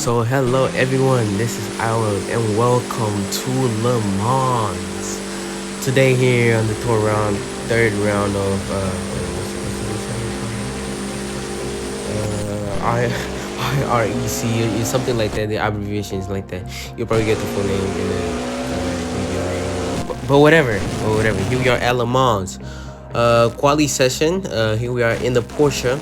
So hello everyone, this is Aaron and welcome to Le Mans. Today here on the tour round, third round of I IREC is something like that. The abbreviations like that. You'll probably get the full name in the video. But whatever. Here we are at Le Mans. Quali session. Here we are in the Porsche.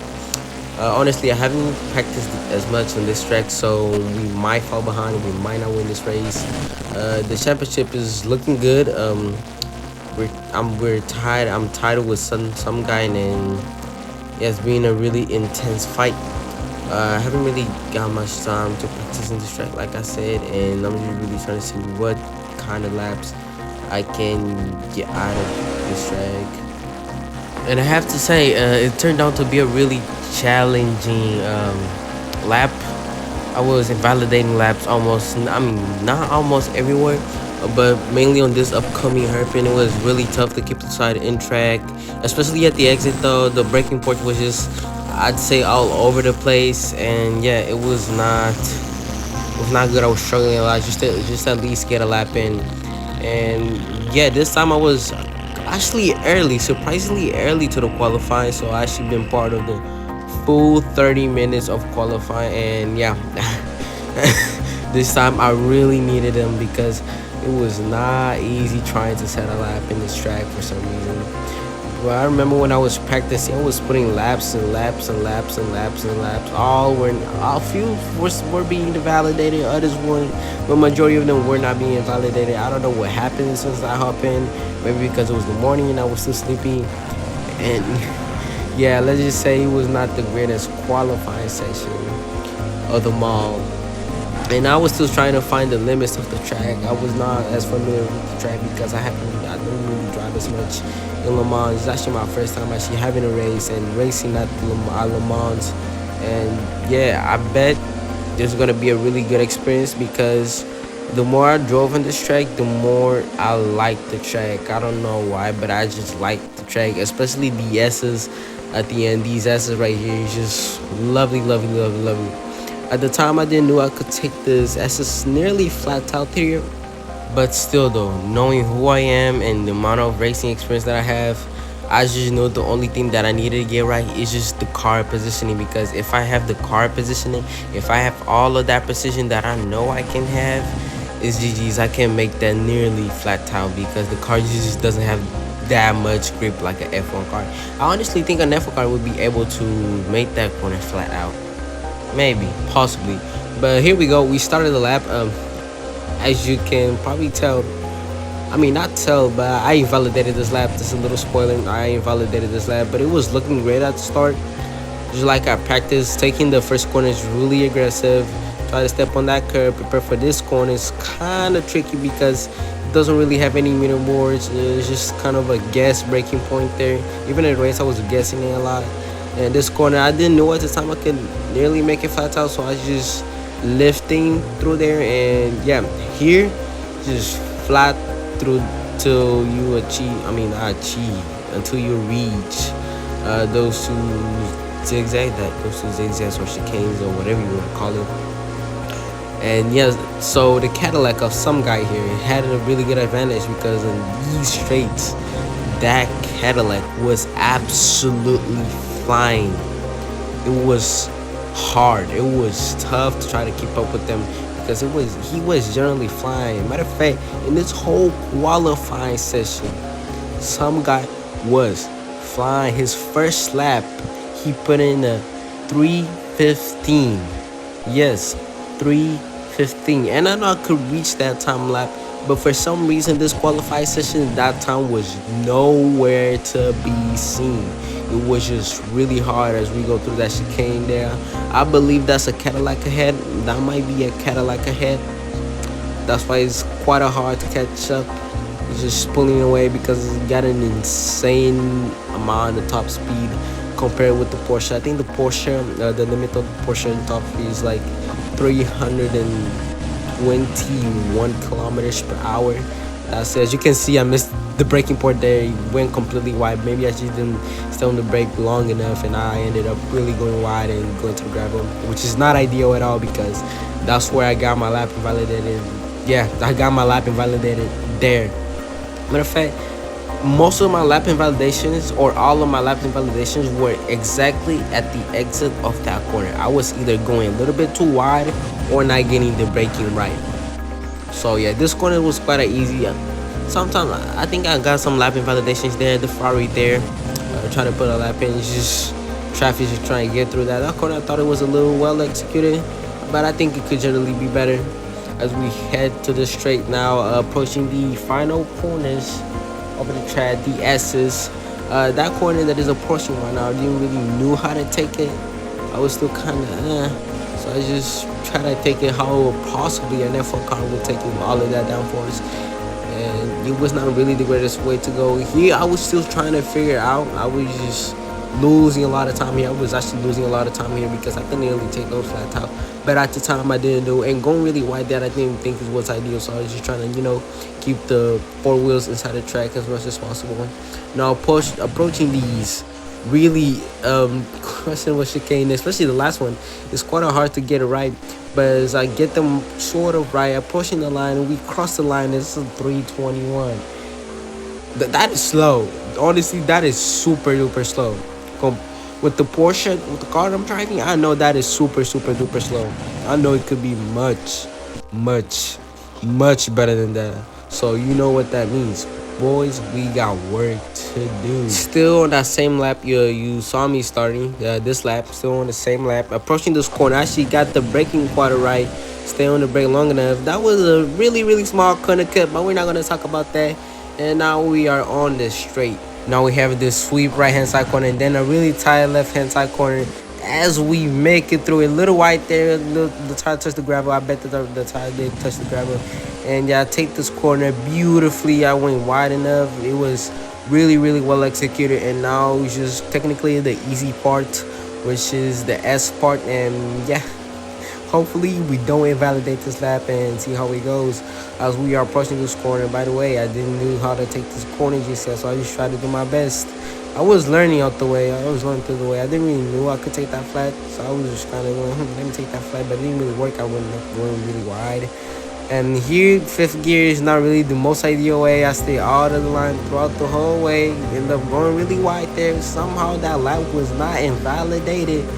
Honestly, I haven't practiced as much on this track, so we might fall behind. We might not win this race. The championship is looking good. We're tied. I'm tied with some guy, and yeah, it's been a really intense fight. I haven't really got much time to practice in this track, like I said, and I'm just really trying to see what kind of laps I can get out of this track. And I have to say, it turned out to be a really challenging lap. I was invalidating laps not almost everywhere, but mainly on this upcoming hairpin. It was really tough to keep the side in track, especially at the exit though. The braking port was just, I'd say, all over the place, and yeah, it was not good. I was struggling a lot just at least get a lap in. And yeah, this time I was actually surprisingly early to the qualifying, so I actually been part of the full 30 minutes of qualifying. And yeah, this time I really needed them because it was not easy trying to set a lap in this track for some reason. Well, I remember when I was practicing, I was putting laps and laps and laps and laps and laps. A few were being validated, others weren't, but majority of them were not being validated. I don't know what happened since I hopped in. Maybe because it was the morning and I was still sleepy. And yeah, let's just say it was not the greatest qualifying session of them all. And I was still trying to find the limits of the track. I was not as familiar with the track because I don't really drive as much in Le Mans. It's actually my first time actually having a race and racing at Le Mans. And yeah, I bet there's gonna be a really good experience because the more I drove on this track, the more I like the track. I don't know why, but I just like the track, especially the S's at the end. These S's right here is just lovely. At the time, I didn't know I could take this S's nearly flat out here, but still though, knowing who I am and the amount of racing experience that I have, I just know the only thing that I needed to get right is just the car positioning. Because if I have the car positioning, if I have all of that precision that I know I can have, it's GG's. I can make that nearly flat out because the car just doesn't have that much grip like an F1 car. I honestly think an F1 car would be able to make that corner flat out. Maybe, possibly. But here we go. We started the lap. As you can probably tell, not tell, but I invalidated this lap. Just a little spoiler. I invalidated this lap, but it was looking great at the start. Just like I practiced, taking the first corner is really aggressive. Try to step on that curb, prepare for this corner. It's kind of tricky because it doesn't really have any meter boards. It's just kind of a guess breaking point there. Even in the race, I was guessing it a lot. And this corner, I didn't know at the time I could nearly make it flat out, so I was just lifting through there. And yeah, here, just flat through till you until you reach those two zigzags or chicanes or whatever you want to call it. And yes, so the Cadillac of Someguy here had a really good advantage because in these straights, that Cadillac was absolutely flying. It was hard. It was tough to try to keep up with them because he was generally flying. Matter of fact, in this whole qualifying session, Someguy was flying. His first lap, he put in a 3:15. Yes, 3:15, and I know I could reach that time lap, but for some reason this qualifying session, that time was nowhere to be seen. It was just really hard as we go through that chicane there. I believe that's a Cadillac ahead. That might be a Cadillac ahead. That's why it's quite hard to catch up. It's just pulling away because it's got an insane amount of top speed compared with the Porsche. I think the Porsche, the limit of the Porsche top speed is like 321 kilometers per hour. That's it. As you can see, I missed the braking port there. It went completely wide. Maybe I just didn't stay on the brake long enough, and I ended up really going wide and going to the gravel, which is not ideal at all because That's where I got my lap invalidated. Yeah, I got my lap invalidated there. Matter of fact, most of my lap invalidations or all of my lap invalidations were exactly at the exit of that corner. I was either going a little bit too wide or not getting the braking right. So yeah, this corner was quite easy. Sometimes I think I got some lap invalidations there. The Ferrari there, trying to put a lap in. It's just traffic just trying to get through that. That corner I thought it was a little well executed, but I think it could generally be better. As we head to the straight now, approaching the final corners over the track, the S's. That corner that is a Porsche right now, I didn't really knew how to take it. I was still kind of so I just try to take it how possibly an F1 car would take all of that downforce. And it was not really the greatest way to go. Here, I was still trying to figure out. I was just losing a lot of time here. I was actually losing a lot of time here because I couldn't really take those flat top. But at the time, I didn't do it. And going really wide that I didn't think it was ideal. So I was just trying to, keep the four wheels inside the track as much as possible. Now, approaching these really questionable chicane, especially the last one, it's quite hard to get it right. But as I get them sort of right, approaching the line, and we cross the line, it's a 321. That is slow. Honestly, that is super duper slow. With the Porsche, with the car I'm driving, I know that is super duper slow. I know it could be much better than that. So you know what that means. Boys, we got work to do. Still on that same lap you saw me starting, this lap, still on the same lap. Approaching this corner, I actually got the braking quarter right. Stay on the brake long enough. That was a really small corner cut, but we're not going to talk about that. And now we are on the straight. Now we have this sweep right hand side corner and then a really tight left hand side corner. As we make it through, a little white there, the tire touched the gravel. I bet that the tire did touch the gravel. And yeah, I take this corner beautifully. I went wide enough. It was really well executed. And now it's just technically the easy part, which is the S part. And yeah, hopefully we don't invalidate this lap and see how it goes as we are approaching this corner. By the way, I didn't know how to take this corner just yet, so I just tried to do my best. I was learning out the way. I was learning through the way. I didn't really know I could take that flat, so I was just kind of going, let me take that flat, but it didn't really work. I went really wide. And here, fifth gear is not really the most ideal way. I stay out of the line throughout the whole way. End up going really wide there. Somehow that lap was not invalidated.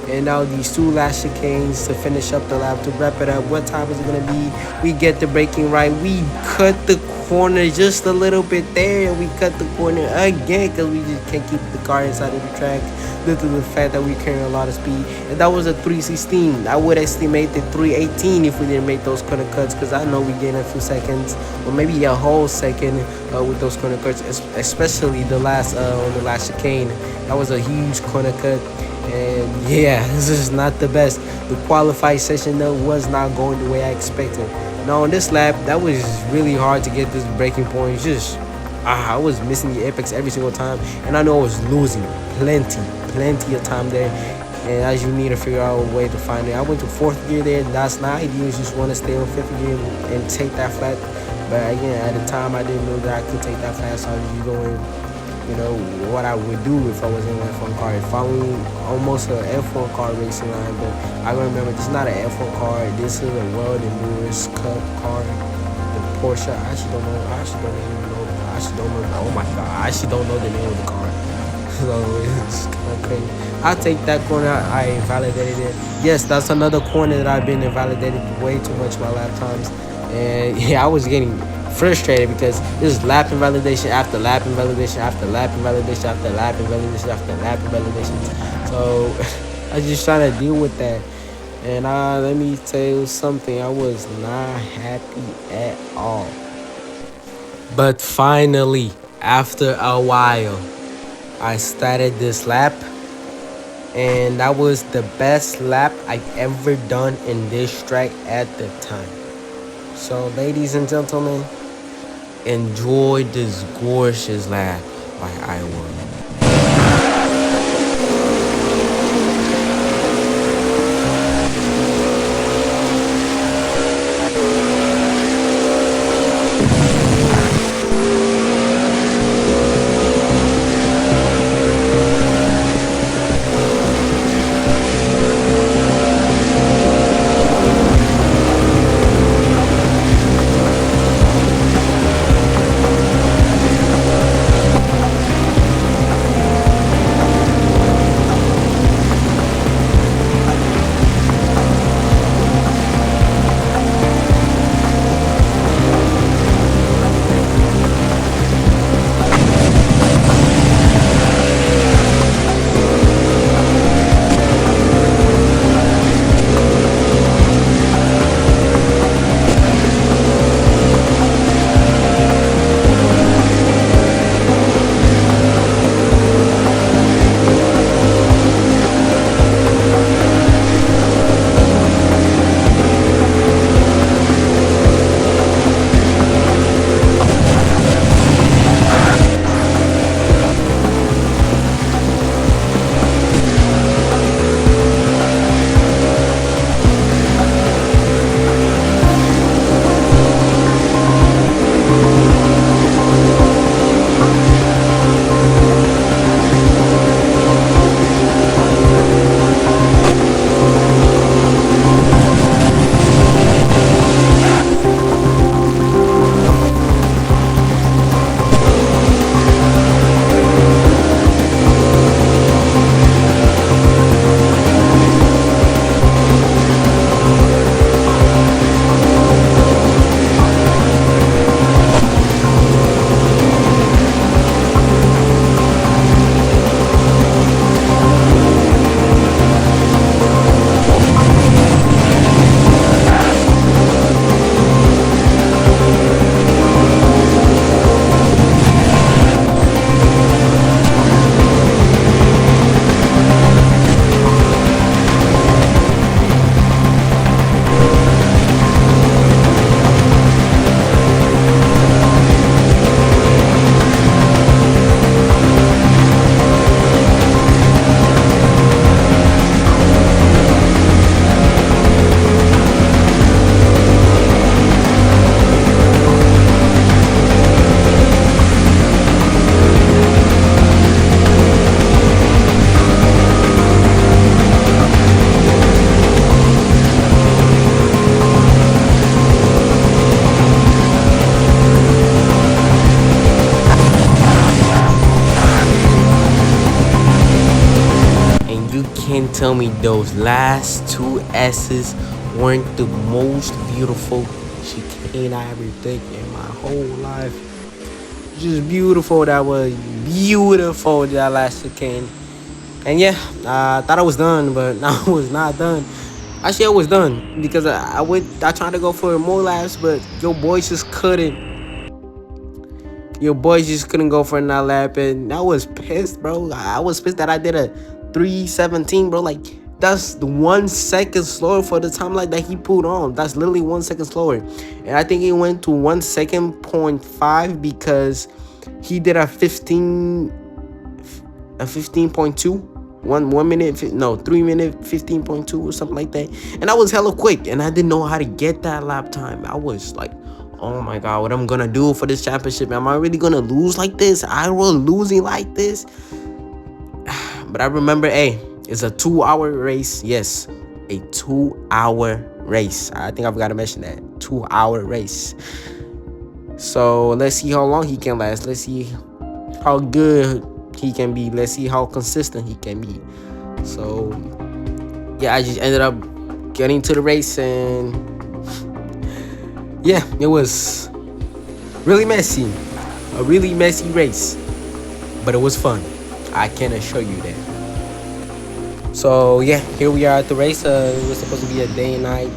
And now these two last chicanes to finish up the lap, to wrap it up. What time is it going to be? We get the braking right. We cut the corner just a little bit there. And we cut the corner again because we just can't keep the car inside of the track due to the fact that we carry a lot of speed. And that was a 316. I would estimate the 318 if we didn't make those corner cuts, because I know we gained a few seconds or maybe a whole second with those corner cuts, especially the last on the last chicane. That was a huge corner cut. And yeah, this is not the best. The qualified session though was not going the way I expected. Now on this lap, that was really hard to get this braking point. Just I was missing the apex every single time, and I know I was losing plenty of time there. And as you need to figure out a way to find it, I went to fourth gear there. That's not ideal. You just want to stay on fifth gear and take that flat. But again, at the time, I didn't know that I could take that flat, so I was just going, what I would do if I was in an F1 car. Following almost an F1 car racing line, but I gotta remember this is not an F1 car. This is a World Endurance Cup car. The Porsche. I actually don't know. Oh my god, I actually don't know the name of the car. So it's kind of crazy. I take that corner. I invalidated it. Yes, that's another corner that I've been invalidated way too much my lap times. And yeah, I was getting frustrated because this is lap invalidation after lap invalidation after lap invalidation after lap invalidation after lap invalidation. So I was just trying to deal with that. And let me tell you something, I was not happy at all. But finally, after a while, I started this lap, and that was the best lap I've ever done in this track at the time. So ladies and gentlemen, enjoy this gorgeous lap by I won. tell me those last two S's weren't the most beautiful chicane I ever took in my whole life. Just beautiful. That was beautiful, that last chicane. And yeah, I thought I was done, but I was not done. Actually, I was done because I tried to go for more laps, but your boys just couldn't. Your boys just couldn't go for another lap, and I was pissed, bro. I was pissed that I did a 3:17, bro. Like, that's 1 second slower for the time like that he put on. That's literally 1 second slower, and I think he went to 1 second point 5 because he did a 15.2. 1 minute, no, 3 minute 15.2 or something like that, and I was hella quick, and I didn't know how to get that lap time. I was like, oh my god, what I'm gonna do for this championship? Am I really gonna lose like this? I was losing like this. But I remember, hey, it's a 2-hour race. Yes, a 2-hour race. I think I forgot to mention that. 2-hour race. So let's see how long he can last. Let's see how good he can be. Let's see how consistent he can be. So yeah, I just ended up getting to the race, and yeah, it was really messy. A really messy race, but it was fun. I can assure you that. So yeah, here we are at the race. It was supposed to be a day and night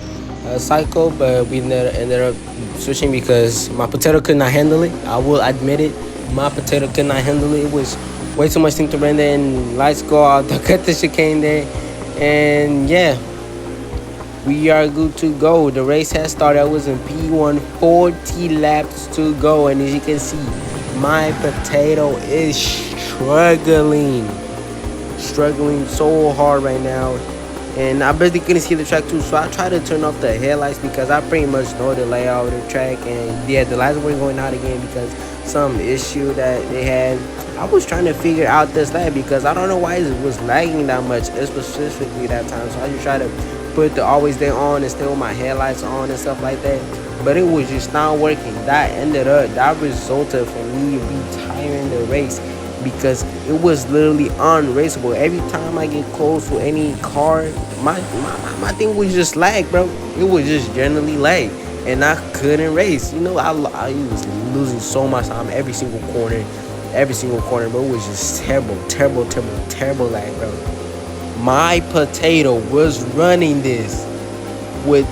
cycle, but we ended up switching because my potato could not handle it. I will admit it. My potato could not handle it. It was way too much thing to render, and lights go out. The cut the chicane there, and yeah, we are good to go. The race has started. I was in P1, 40 laps to go, and as you can see, my potato is struggling so hard right now, and I barely couldn't see the track too, so I tried to turn off the headlights because I pretty much know the layout of the track. And yeah, the lights were going out again because some issue that they had. I was trying to figure out this lap because I don't know why it was lagging that much, specifically that time. So I just tried to put the always day on and still my headlights on and stuff like that, but it was just not working. That resulted from me retiring the race because it was literally unraceable. Every time I get close to any car, my thing would just lag, bro. It was just generally lag, and I couldn't race. You know, I was losing so much time every single corner, but it was just terrible lag, bro. My potato was running this with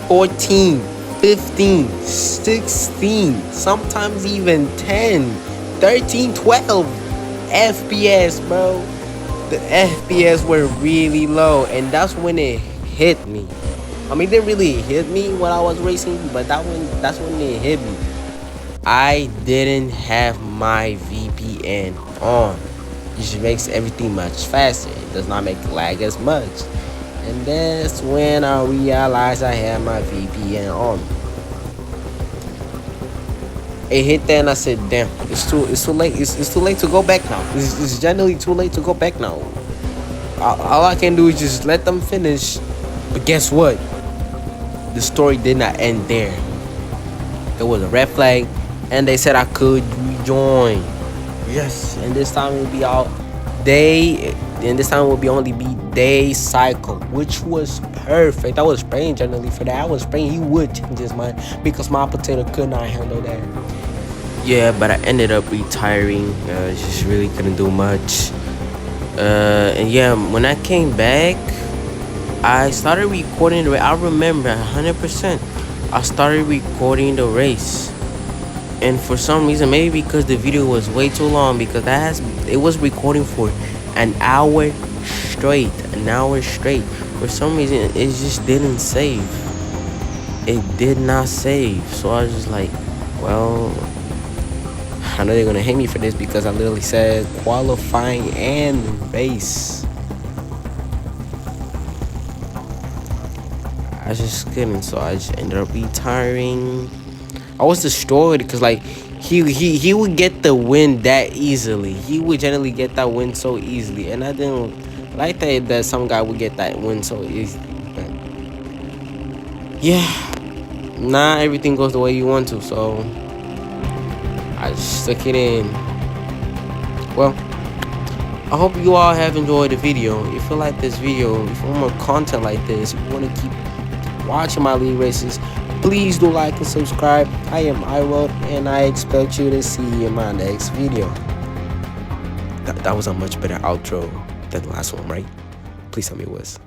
14, 15, 16, sometimes even 10, 13, 12 FPS, bro. The FPS were really low, and that's when it hit me. I mean, it didn't really hit me when I was racing, but that's when it hit me. I didn't have my VPN on. It just makes everything much faster. It does not make lag as much. And that's when I realized I had my VPN on. It hit that, and I said, damn, it's too late. It's too late to go back now. It's generally too late to go back now. All I can do is just let them finish. But guess what? The story did not end there. There was a red flag, and they said I could rejoin. Yes, and this time it will be all day, and this time it will be only be day cycle, which was perfect. I was praying generally for that. I was praying he would change his mind because my potato could not handle that. Yeah, but I ended up retiring. Just really couldn't do much. And yeah, when I came back, I started recording the race. I remember 100%. I started recording the race. And for some reason, maybe because the video was way too long, because it was recording for an hour straight. For some reason, it just didn't save. It did not save. So I was just like, well, I know they're gonna hate me for this because I literally said qualifying and race. I just couldn't, so I just ended up retiring. I was destroyed because like he would get the win that easily. He would generally get that win so easily, and I didn't like that some guy would get that win so easily. But yeah, not everything goes the way you want to, so I just stuck it in. Well, I hope you all have enjoyed the video. If you like this video, if you want more content like this, if you want to keep watching my league races, please do like and subscribe. I am IERC, and I expect you to see you in my next video. That was a much better outro than the last one, right? Please tell me it was.